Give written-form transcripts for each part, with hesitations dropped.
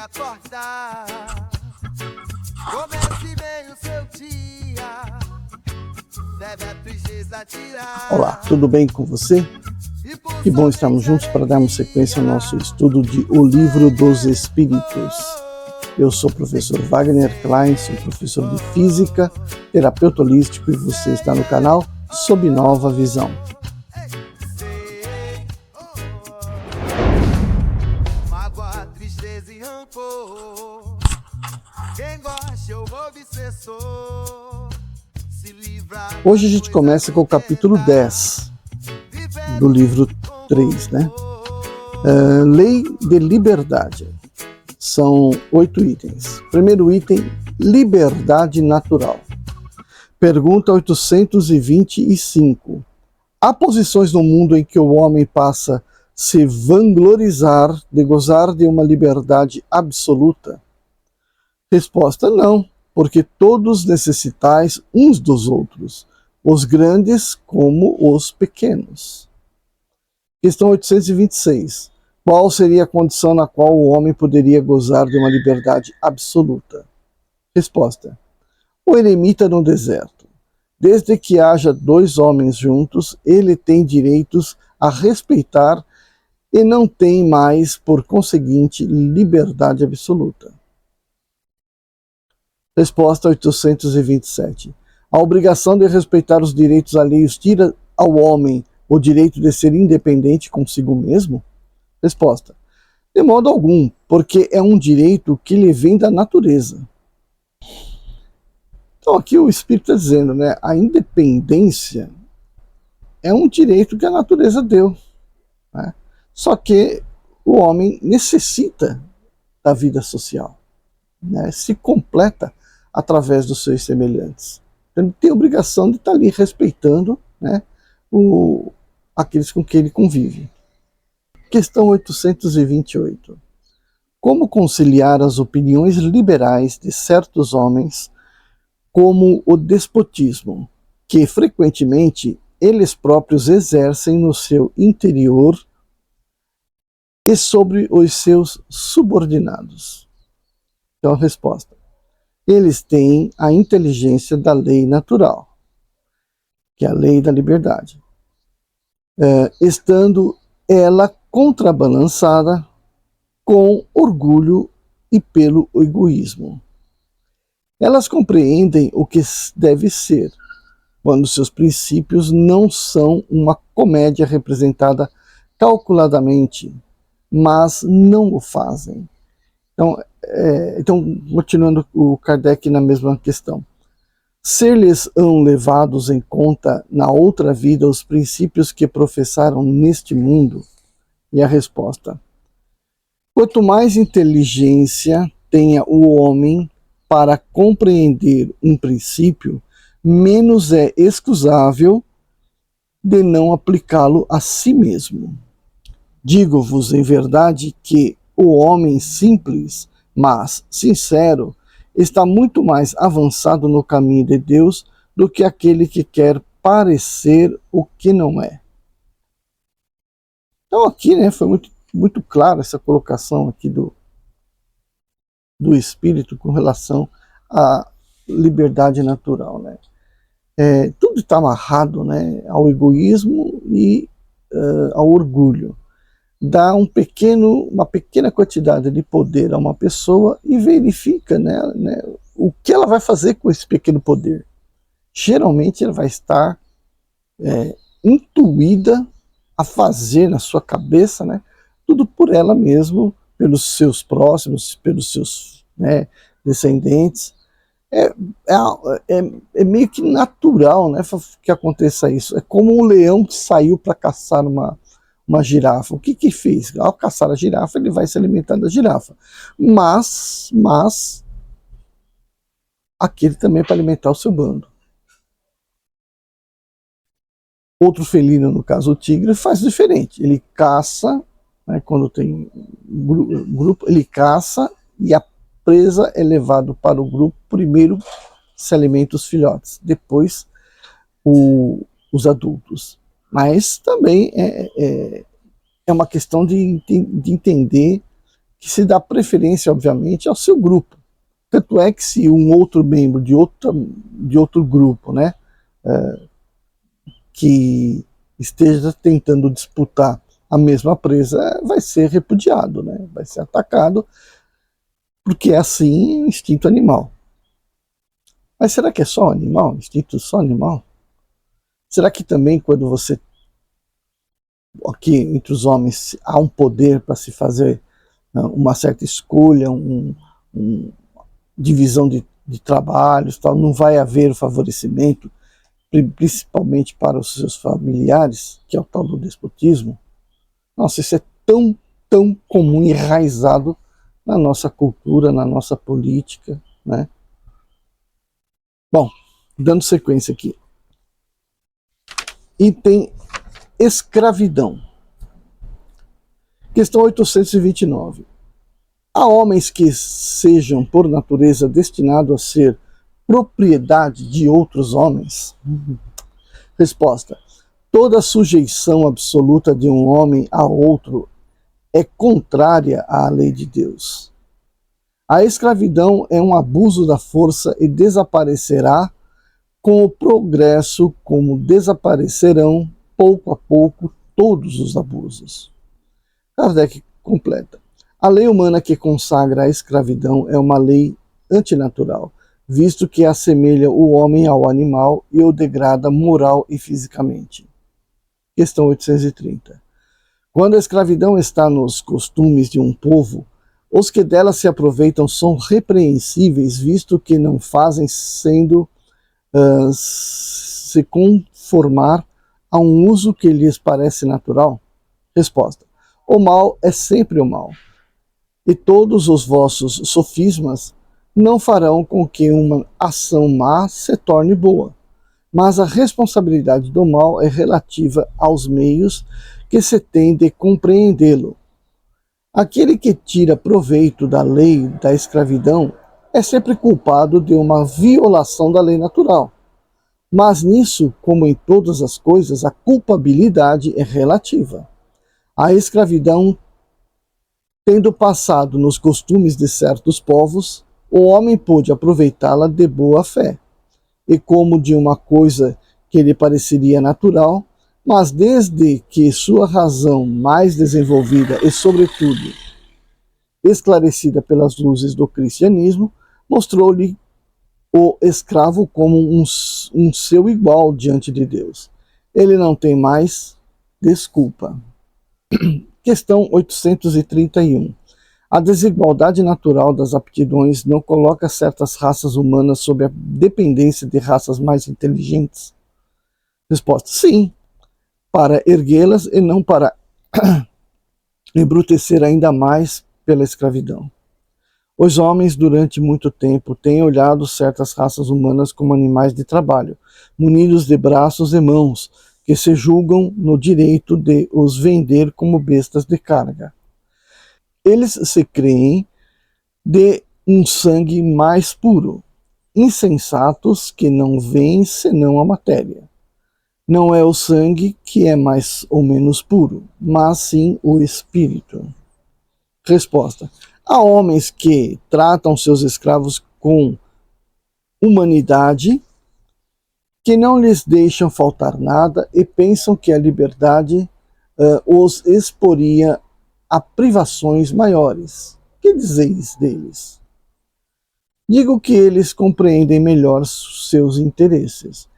acordar. Comece bem o seu dia. Deve a tristeza tirar. Olá, tudo bem com você? Que bom estarmos juntos para darmos sequência ao nosso estudo de O Livro dos Espíritos. Eu sou o professor Wagner Klein, sou professor de Física, terapeuta holístico e você está no canal Sob Nova Visão. Mágoa, tristeza e rancor. Quem gosta ou obsessor se livra. Hoje a gente começa com o capítulo 10 do livro 3, né? Lei de Liberdade. São 8 itens. Primeiro item, liberdade natural. Pergunta 825. Há posições no mundo em que o homem passa a se vanglorizar de gozar de uma liberdade absoluta? Resposta: não, porque todos necessitais uns dos outros, os grandes como os pequenos. Questão 826. Qual seria a condição na qual o homem poderia gozar de uma liberdade absoluta? Resposta: o eremita no deserto. Desde que haja 2 homens juntos, ele tem direitos a respeitar e não tem mais, por conseguinte, liberdade absoluta. Resposta 827. A obrigação de respeitar os direitos alheios tira ao homem o direito de ser independente consigo mesmo? Resposta: de modo algum, porque é um direito que lhe vem da natureza. Então aqui o Espírito está dizendo, né, a independência é um direito que a natureza deu, né? Só que o homem necessita da vida social, né? Se completa através dos seus semelhantes. Então, ele tem a obrigação de estar ali respeitando, né, aqueles com quem ele convive. Questão 828. Como conciliar as opiniões liberais de certos homens como o despotismo, que frequentemente eles próprios exercem no seu interior e sobre os seus subordinados? Então a resposta: eles têm a inteligência da lei natural, que é a lei da liberdade, estando ela contrabalançada com orgulho e pelo egoísmo. Elas compreendem o que deve ser, quando seus princípios não são uma comédia representada calculadamente, mas não o fazem. Então, continuando o Kardec na mesma questão. Ser-lhes-ão levados em conta na outra vida os princípios que professaram neste mundo? E a resposta: quanto mais inteligência tenha o homem para compreender um princípio, menos é excusável de não aplicá-lo a si mesmo. Digo-vos em verdade que o homem simples, mas sincero, está muito mais avançado no caminho de Deus do que aquele que quer parecer o que não é. Então aqui, né, foi muito clara essa colocação aqui do Espírito com relação à liberdade natural, né? Tudo está amarrado, né, ao egoísmo e ao orgulho. Dá uma pequena quantidade de poder a uma pessoa e verifica, né, o que ela vai fazer com esse pequeno poder. Geralmente ela vai estar intuída a fazer na sua cabeça, né, tudo por ela mesma, pelos seus próximos, pelos seus, né, descendentes. É meio que natural, né, que aconteça isso. É como um leão que saiu para caçar uma girafa. O que fez? Ao caçar a girafa, ele vai se alimentar da girafa. Mas aquele também é para alimentar o seu bando. Outro felino, no caso o tigre, faz diferente. Ele caça, né, quando tem grupo, ele caça e a presa é levado para o grupo. Primeiro se alimentam os filhotes, depois os adultos. Mas também é uma questão de entender que se dá preferência, obviamente, ao seu grupo. Tanto é que se um outro membro de outro grupo, né, que esteja tentando disputar a mesma presa, vai ser repudiado, né, vai ser atacado, porque é assim o instinto animal. Mas será que é só animal? Instinto só animal? Será que também quando você, aqui entre os homens, há um poder para se fazer uma certa escolha, divisão de trabalhos, tal, não vai haver favorecimento, principalmente para os seus familiares, que é o tal do despotismo? Nossa, isso é tão comum e enraizado na nossa cultura, na nossa política, né? Bom, dando sequência aqui. Item escravidão. Questão 829. Há homens que sejam, por natureza, destinados a ser propriedade de outros homens? Resposta. Toda sujeição absoluta de um homem a outro é contrária à lei de Deus. A escravidão é um abuso da força e desaparecerá com o progresso, como desaparecerão pouco a pouco todos os abusos. Kardec completa. A lei humana que consagra a escravidão é uma lei antinatural, visto que assemelha o homem ao animal e o degrada moral e fisicamente. Questão 830. Quando a escravidão está nos costumes de um povo, os que dela se aproveitam são repreensíveis, visto que não fazem sendo se conformar a um uso que lhes parece natural? Resposta. O mal é sempre o mal, e todos os vossos sofismas não farão com que uma ação má se torne boa, mas a responsabilidade do mal é relativa aos meios que se tem de compreendê-lo. Aquele que tira proveito da lei da escravidão é sempre culpado de uma violação da lei natural. Mas nisso, como em todas as coisas, a culpabilidade é relativa. A escravidão, tendo passado nos costumes de certos povos, o homem pôde aproveitá-la de boa fé, e como de uma coisa que lhe pareceria natural, mas desde que sua razão mais desenvolvida e, sobretudo, esclarecida pelas luzes do cristianismo, mostrou-lhe o escravo como um seu igual diante de Deus. Ele não tem mais desculpa. Questão 831. A desigualdade natural das aptidões não coloca certas raças humanas sob a dependência de raças mais inteligentes? Resposta: sim, para erguê-las e não para embrutecer ainda mais pela escravidão. Os homens, durante muito tempo, têm olhado certas raças humanas como animais de trabalho, munidos de braços e mãos, que se julgam no direito de os vender como bestas de carga. Eles se creem de um sangue mais puro, insensatos que não veem senão a matéria. Não é o sangue que é mais ou menos puro, mas sim o espírito. Resposta. Há homens que tratam seus escravos com humanidade, que não lhes deixam faltar nada e pensam que a liberdade os exporia a privações maiores. Que dizeis deles? Digo que eles compreendem melhor seus interesses.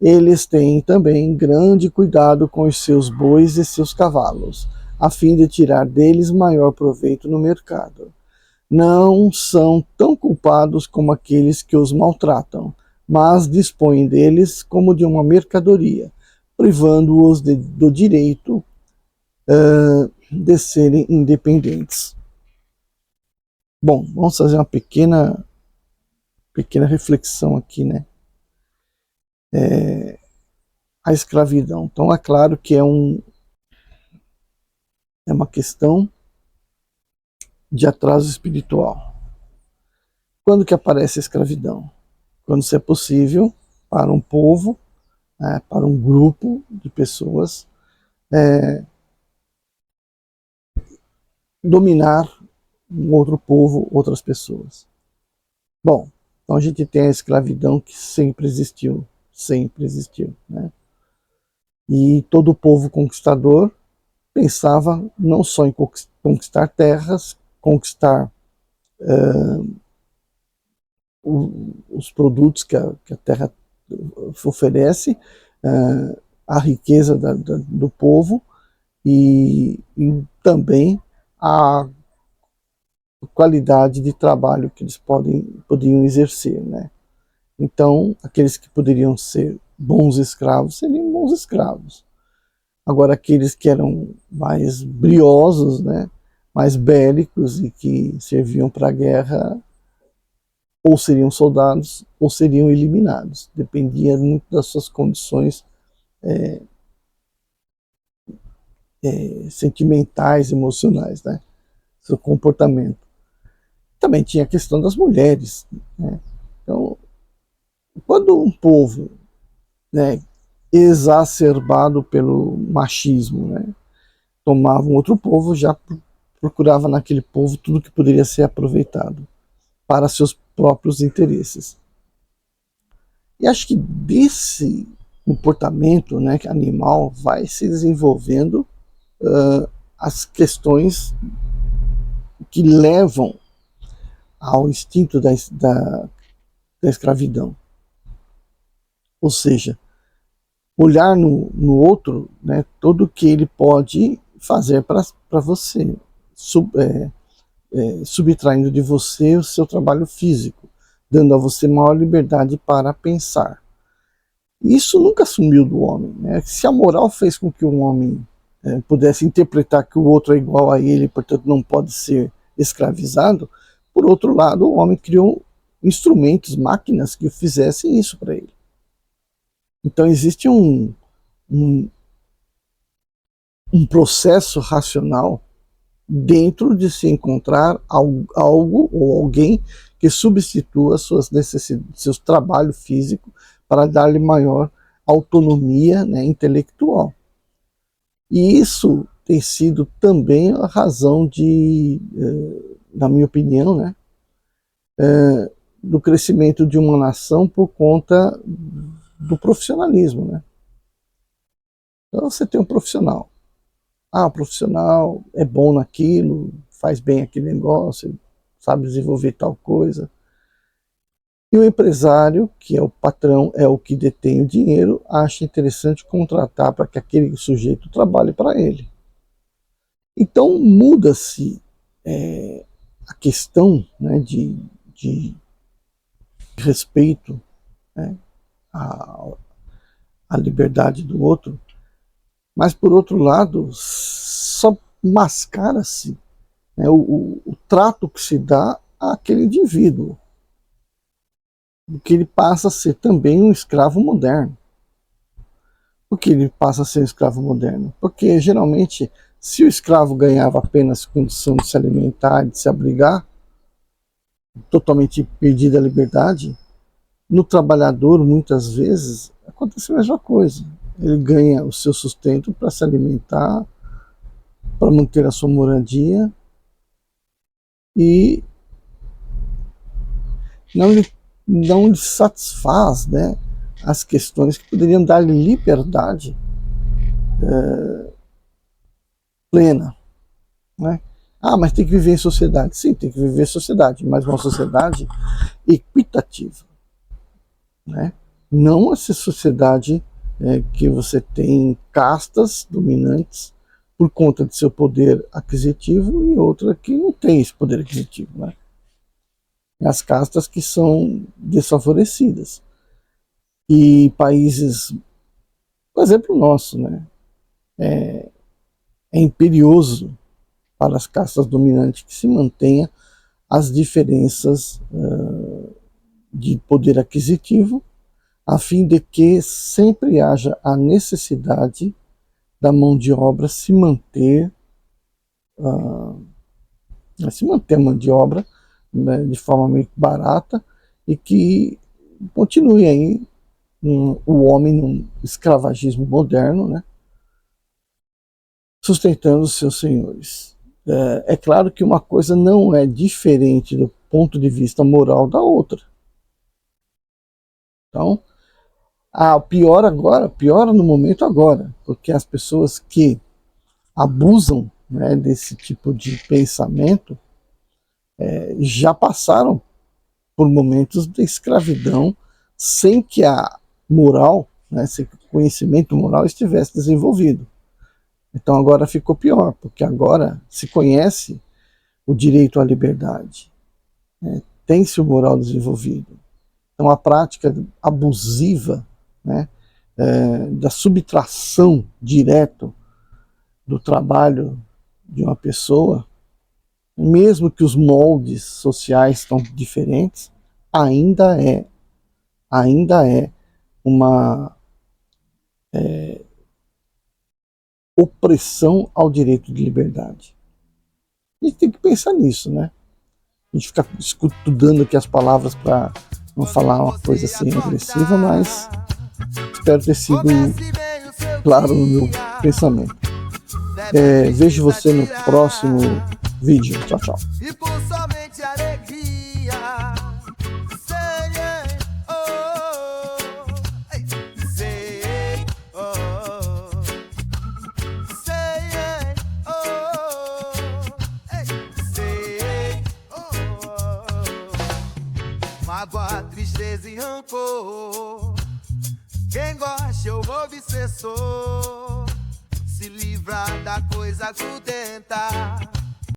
Eles têm também grande cuidado com os seus bois e seus cavalos, a fim de tirar deles maior proveito no mercado. Não são tão culpados como aqueles que os maltratam, mas dispõem deles como de uma mercadoria, privando-os do direito de serem independentes. Bom, vamos fazer uma pequena reflexão aqui, né? A escravidão. Então é claro que é uma questão de atraso espiritual. Quando que aparece a escravidão? Quando isso é possível para um povo, para um grupo de pessoas, dominar um outro povo, outras pessoas. Bom, então a gente tem a escravidão que sempre existiu, né? E todo povo conquistador pensava não só em conquistar terras, conquistar os produtos que a terra oferece, a riqueza do povo e também a qualidade de trabalho que eles podiam exercer, né? Então, aqueles que poderiam ser bons escravos seriam bons escravos. Agora, aqueles que eram mais briosos, né, mais bélicos e que serviam para a guerra, ou seriam soldados ou seriam eliminados. Dependia muito das suas condições sentimentais, emocionais, né, seu comportamento. Também tinha a questão das mulheres, né? Então, quando um povo, né, exacerbado pelo machismo, né, tomava um outro povo, já procurava naquele povo tudo que poderia ser aproveitado para seus próprios interesses. E acho que desse comportamento, né, animal vai se desenvolvendo as questões que levam ao instinto da escravidão. Ou seja, olhar no outro, né, tudo o que ele pode fazer para você, subtraindo de você o seu trabalho físico, dando a você maior liberdade para pensar. Isso nunca sumiu do homem, né? Se a moral fez com que um homem pudesse interpretar que o outro é igual a ele, portanto não pode ser escravizado, por outro lado, o homem criou instrumentos, máquinas que fizessem isso para ele. Então existe um processo racional dentro de se encontrar algo ou alguém que substitua suas necessidades, seu trabalho físico para dar-lhe maior autonomia, né, intelectual. E isso tem sido também a razão na minha opinião, né, do crescimento de uma nação por conta do profissionalismo, né? Então você tem um profissional. O profissional é bom naquilo, faz bem aquele negócio, sabe desenvolver tal coisa. E o empresário, que é o patrão, é o que detém o dinheiro, acha interessante contratar para que aquele sujeito trabalhe para ele. Então muda-se a questão, né, de respeito, né, à liberdade do outro, mas por outro lado só mascara-se, né, o trato que se dá àquele indivíduo, porque ele passa a ser também um escravo moderno. Por que ele passa a ser um escravo moderno? Porque geralmente, se o escravo ganhava apenas condição de se alimentar, de se abrigar, totalmente perdida a liberdade, no trabalhador, muitas vezes, acontece a mesma coisa. Ele ganha o seu sustento para se alimentar, para manter a sua moradia, e não lhe satisfaz, né, as questões que poderiam dar-lhe liberdade plena, né? Mas tem que viver em sociedade. Sim, tem que viver em sociedade, mas uma sociedade equitativa, né? Não essa sociedade que você tem castas dominantes por conta de seu poder aquisitivo e outra que não tem esse poder aquisitivo, né? As castas que são desfavorecidas. E países, por exemplo, o nosso, né, é imperioso para as castas dominantes que se mantenha as diferenças de poder aquisitivo, a fim de que sempre haja a necessidade da mão de obra se manter a mão de obra, né, de forma meio barata, e que continue aí o homem num escravagismo moderno, né, sustentando os seus senhores. É claro que uma coisa não é diferente do ponto de vista moral da outra. Então, piora no momento agora, porque as pessoas que abusam, né, desse tipo de pensamento já passaram por momentos de escravidão sem que a moral, né, sem que o conhecimento moral estivesse desenvolvido. Então agora ficou pior, porque agora se conhece o direito à liberdade, né, tem-se o moral desenvolvido. Então a prática abusiva, né, da subtração direto do trabalho de uma pessoa, mesmo que os moldes sociais estão diferentes, ainda é uma opressão ao direito de liberdade. A gente tem que pensar nisso, né? A gente fica estudando aqui as palavras para não falar uma coisa assim agressiva, mas espero ter sido claro no meu pensamento. Vejo você no próximo vídeo. Tchau, tchau. E por somente alegria. Mágoa, tristeza e rancor. Quem gosta ou obsessor se livra da coisa crudenta.